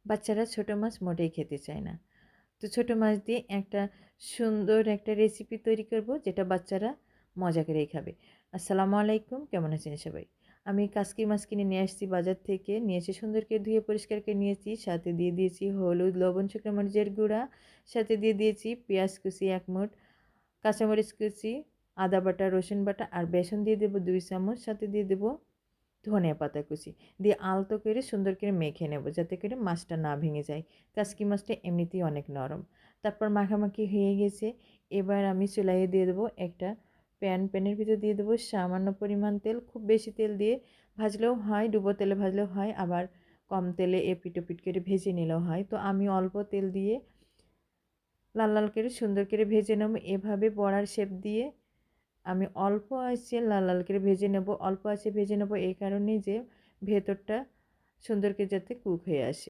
বাচ্চারা ছোটো মাছ মোটেই খেতে চায় না। তো ছোটো মাছ দিয়ে একটা সুন্দর একটা রেসিপি তৈরি করব, যেটা বাচ্চারা মজা করেই খাবে। আসসালামু আলাইকুম, কেমন আছেন সবাই? আমি কাসকি মাছ কিনে নিয়ে আসছি বাজার থেকে। নিয়ে এসে সুন্দর করে ধুয়ে পরিষ্কার করে নিয়েছি। সাথে দিয়ে দিয়েছি হলুদ, লবণ, শুকনো মরিচের গুঁড়া। সাথে দিয়ে দিয়েছি পেঁয়াজ কুচি ১ মুঠ, কাঁচামরিচ কুচি, আদা বাটা, রসুন বাটা আর বেসন দিয়ে দেবো ২ চামচ। সাথে দিয়ে দেবো ধনিয়া পাতা কুচি। দিয়ে আলতো করে সুন্দর করে মেখে নেব, যাতে করে মাছটা না ভেঙে যায়। কাসকি মাছটা এমনিতেই অনেক নরম। তারপর মাখামাখি হয়ে গেছে। এবার আমি চুলায় দিয়ে দেবো একটা প্যান। প্যানের ভিতর দিয়ে দেবো সামান্য পরিমাণ তেল। খুব বেশি তেল দিয়ে ভাজলেও হয়, ডুবো তেলে ভাজলেও হয়, আবার কম তেলে এপিট ওপিট করে ভেজে নিলেও হয়। তো আমি অল্প তেল দিয়ে লাল লাল করে সুন্দর করে ভেজে নেব। এভাবে বড়ার শেপ দিয়ে আমি অল্প আঁচে লাল লাল করে ভেজে নেব। অল্প আঁচে ভেজে নেব এই কারণেই যে ভেতরটা সুন্দর করে যাতে কুক হয়ে আসে।